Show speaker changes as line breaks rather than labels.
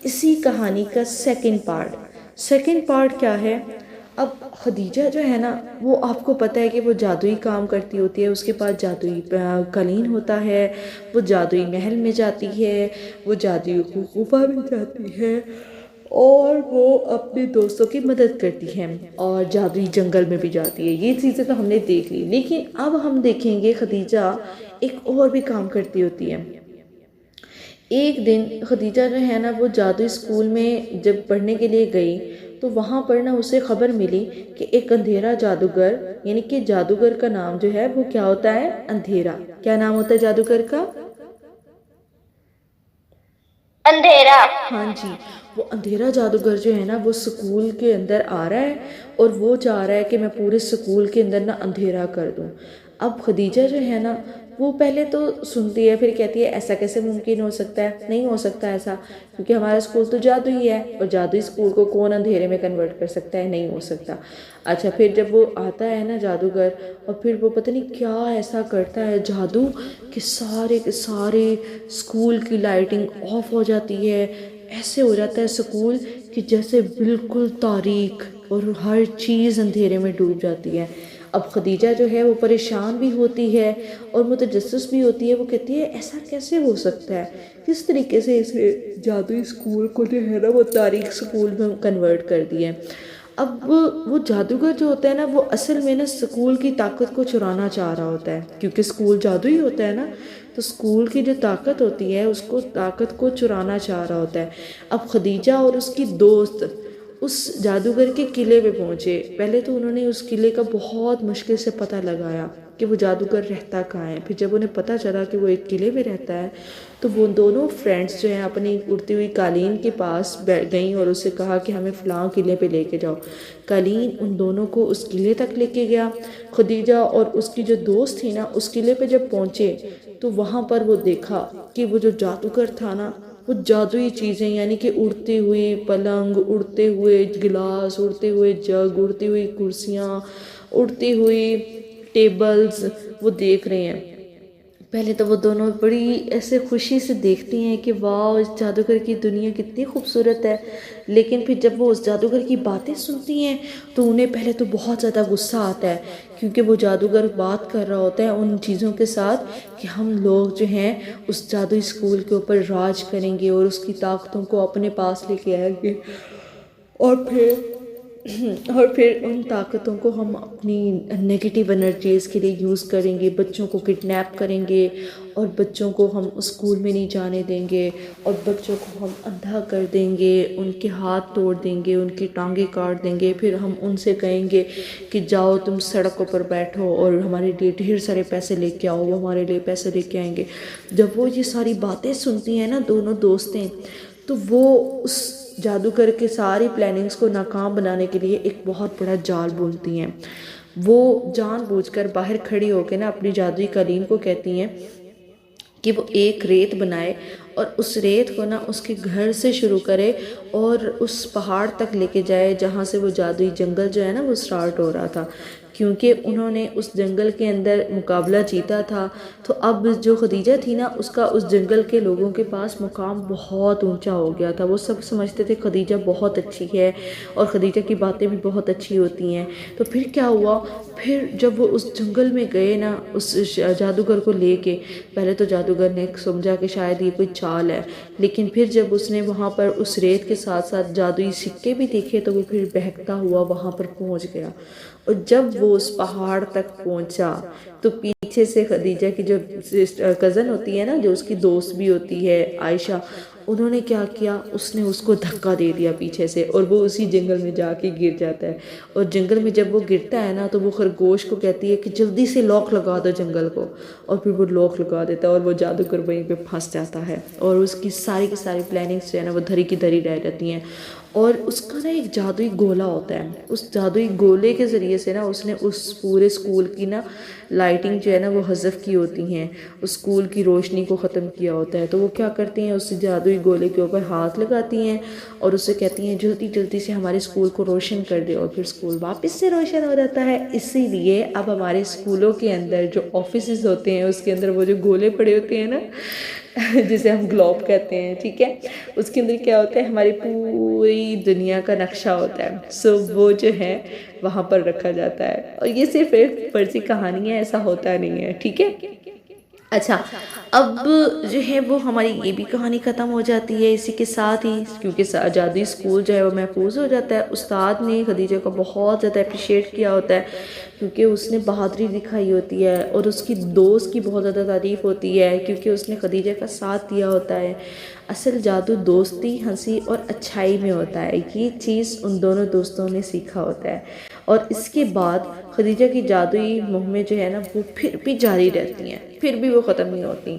اسی کہانی کا سیکنڈ پارٹ کیا ہے؟ اب خدیجہ جو ہے نا وہ آپ کو پتہ ہے کہ وہ جادوئی کام کرتی ہوتی ہے، اس کے پاس جادوئی قلین ہوتا ہے، وہ جادوئی محل میں جاتی ہے، وہ جادوئی غرفہ میں جاتی ہے، اور وہ اپنے دوستوں کی مدد کرتی ہے، اور جادوئی جنگل میں بھی جاتی ہے۔ یہ چیزیں تو ہم نے دیکھ لی، لیکن اب ہم دیکھیں گے خدیجہ ایک اور بھی کام کرتی ہوتی ہے۔ ایک دن خدیجہ جو ہے نا وہ جادوئی اسکول میں جب پڑھنے کے لیے گئی تو وہاں پر نا اسے خبر ملی کہ ایک اندھیرا جادوگر، یعنی کہ جادوگر کا نام جو ہے وہ کیا ہوتا ہے؟ اندھیرا۔ کیا نام ہوتا ہے جادوگر کا؟
اندھیرا۔
ہاں جی، وہ اندھیرا جادوگر جو ہے نا وہ سکول کے اندر آ رہا ہے اور وہ چاہ رہا ہے کہ میں پورے سکول کے اندر نا اندھیرا کر دوں۔ اب خدیجہ جو ہے نا وہ پہلے تو سنتی ہے، پھر کہتی ہے ایسا کیسے ممکن ہو سکتا ہے؟ نہیں ہو سکتا ایسا، کیونکہ ہمارا اسکول تو جادوئی ہے، اور جادوئی اسکول کو کون اندھیرے میں کنورٹ کر سکتا ہے؟ نہیں ہو سکتا۔ اچھا، پھر جب وہ آتا ہے نا جادوگر، اور پھر وہ پتہ نہیں کیا ایسا کرتا ہے جادو کہ سارے کے سارے اسکول کی لائٹنگ آف ہو جاتی ہے، ایسے ہو جاتا ہے سکول کہ جیسے بالکل تاریک، اور ہر چیز اندھیرے میں ڈوب جاتی ہے۔ اب خدیجہ جو ہے وہ پریشان بھی ہوتی ہے اور متجسس بھی ہوتی ہے، وہ کہتی ہے ایسا کیسے ہو سکتا ہے؟ کس طریقے سے اسے جادوئی اسکول کو جو ہے نا وہ تاریک اسکول میں کنورٹ کر دیا ہے؟ اب وہ جادوگر جو ہوتا ہے نا وہ اصل میں نا اسکول کی طاقت کو چرانا چاہ رہا ہوتا ہے، کیونکہ اسکول جادوئی ہوتا ہے نا، تو اسکول کی جو طاقت ہوتی ہے اس کو طاقت کو چرانا چاہ رہا ہوتا ہے۔ اب خدیجہ اور اس کی دوست اس جادوگر کے قلعے پہ پہنچے۔ پہلے تو انہوں نے اس قلعے کا بہت مشکل سے پتہ لگایا کہ وہ جادوگر رہتا کہاں ہے۔ پھر جب انہیں پتہ چلا کہ وہ ایک قلعے میں رہتا ہے تو وہ دونوں فرینڈس جو ہیں اپنی اڑتی ہوئی قالین کے پاس گئیں اور اسے کہا کہ ہمیں فلاں قلعے پہ لے کے جاؤ۔ قالین ان دونوں کو اس قلعے تک لے کے گیا۔ خدیجہ اور اس کی جو دوست تھی نا اس قلعے پہ جب پہنچے تو وہاں پر وہ دیکھا کہ وہ جو جادوگر تھا نا وہ جادوئی چیزیں، یعنی کہ اڑتی ہوئی پلنگ، اڑتے ہوئے گلاس، اڑتے ہوئے جگ، اڑتی ہوئی کرسیاں، اڑتی ہوئی ٹیبلز وہ دیکھ رہے ہیں۔ پہلے تو وہ دونوں بڑی ایسے خوشی سے دیکھتی ہیں کہ واہ اس جادوگر کی دنیا کتنی خوبصورت ہے، لیکن پھر جب وہ اس جادوگر کی باتیں سنتی ہیں تو انہیں پہلے تو بہت زیادہ غصہ آتا ہے، کیونکہ وہ جادوگر بات کر رہا ہوتا ہے ان چیزوں کے ساتھ کہ ہم لوگ جو ہیں اس جادوئی اسکول کے اوپر راج کریں گے اور اس کی طاقتوں کو اپنے پاس لے کے آئیں گے، اور پھر ان طاقتوں کو ہم اپنی نگیٹیو انرجیز کے لیے یوز کریں گے، بچوں کو کڈنیپ کریں گے اور بچوں کو ہم اسکول میں نہیں جانے دیں گے، اور بچوں کو ہم اندھا کر دیں گے، ان کے ہاتھ توڑ دیں گے، ان کی ٹانگیں کاٹ دیں گے، پھر ہم ان سے کہیں گے کہ جاؤ تم سڑکوں پر بیٹھو اور ہمارے لیے ڈھیر سارے پیسے لے کے آؤ۔ وہ ہمارے لیے پیسے لے کے آئیں گے۔ جب وہ یہ ساری باتیں سنتی ہیں نا دونوں دوستیں، تو وہ اس جادوگر کے ساری پلاننگز کو ناکام بنانے کے لیے ایک بہت بڑا جال بولتی ہیں۔ وہ جان بوجھ کر باہر کھڑی ہو کے نا اپنی جادوئی قالین کو کہتی ہیں کہ وہ ایک ریت بنائے اور اس ریت کو نا اس کے گھر سے شروع کرے اور اس پہاڑ تک لے کے جائے جہاں سے وہ جادوئی جنگل جو ہے نا وہ سٹارٹ ہو رہا تھا، کیونکہ انہوں نے اس جنگل کے اندر مقابلہ جیتا تھا۔ تو اب جو خدیجہ تھی نا اس کا اس جنگل کے لوگوں کے پاس مقام بہت اونچا ہو گیا تھا، وہ سب سمجھتے تھے خدیجہ بہت اچھی ہے اور خدیجہ کی باتیں بھی بہت اچھی ہوتی ہیں۔ تو پھر کیا ہوا، پھر جب وہ اس جنگل میں گئے نا اس جادوگر کو لے کے، پہلے تو جادوگر نے سمجھا کہ شاید یہ کوئی چال ہے، لیکن پھر جب اس نے وہاں پر اس ریت کے ساتھ ساتھ جادوئی سکے بھی دیکھے تو وہ پھر بہکتا ہوا وہاں پر پہنچ گیا۔ اور جب وہ اس پہاڑ تک پہنچا تو پیچھے سے خدیجہ کی جو کزن ہوتی ہے نا، جو اس کی دوست بھی ہوتی ہے عائشہ، انہوں نے کیا کیا، اس نے اس کو دھکا دے دیا پیچھے سے اور وہ اسی جنگل میں جا کے گر جاتا ہے۔ اور جنگل میں جب وہ گرتا ہے نا تو وہ خرگوش کو کہتی ہے کہ جلدی سے لاک لگا دو جنگل کو، اور پھر وہ لاک لگا دیتا ہے اور وہ جادوگر وہیں پہ پھنس جاتا ہے، اور اس کی ساری کی ساری پلاننگز جو ہے نا وہ دھری کی دھری رہ جاتی ہیں۔ اور اس کا نا ایک جادوئی گولا ہوتا ہے، اس جادوئی گولے کے ذریعے سے نا اس نے اس پورے اسکول کی نا لائٹنگ جو ہے نا وہ حذف کی ہوتی ہیں، اس اسکول کی روشنی کو ختم کیا ہوتا ہے۔ تو وہ کیا کرتی ہیں، اس جادوئی گولے کے اوپر ہاتھ لگاتی ہیں اور اسے کہتی ہیں جلدی جلدی سے ہمارے اسکول کو روشن کر دے، اور پھر اسکول واپس سے روشن ہو جاتا ہے۔ اسی لیے اب ہمارے اسکولوں کے اندر جو آفیسز ہوتے ہیں اس کے اندر وہ جو گولے پڑے ہوتے ہیں نا، جسے ہم گلوب کہتے ہیں، ٹھیک ہے، اس کے اندر کیا ہوتا ہے، ہماری پوری دنیا کا نقشہ ہوتا ہے، سو وہ جو ہے وہاں پر رکھا جاتا ہے، اور یہ صرف ایک فرضی کہانی ہے، ایسا ہوتا نہیں ہے، ٹھیک ہے۔ اچھا، اب جو ہے وہ ہماری یہ بھی کہانی ختم ہو جاتی ہے اسی کے ساتھ ہی، کیونکہ جادوئی اسکول جو ہے وہ محفوظ ہو جاتا ہے۔ استاد نے خدیجہ کو بہت زیادہ اپریشیٹ کیا ہوتا ہے، کیونکہ اس نے بہادری دکھائی ہوتی ہے، اور اس کی دوست کی بہت زیادہ تعریف ہوتی ہے، کیونکہ اس نے خدیجہ کا ساتھ دیا ہوتا ہے۔ اصل جادو دوستی، ہنسی اور اچھائی میں ہوتا ہے، یہ چیز ان دونوں دوستوں نے سیکھا ہوتا ہے، اور اس کے بعد خدیجہ کی جادوئی مہمیں جو ہے نا وہ پھر بھی جاری رہتی ہیں، پھر بھی وہ ختم نہیں ہوتی،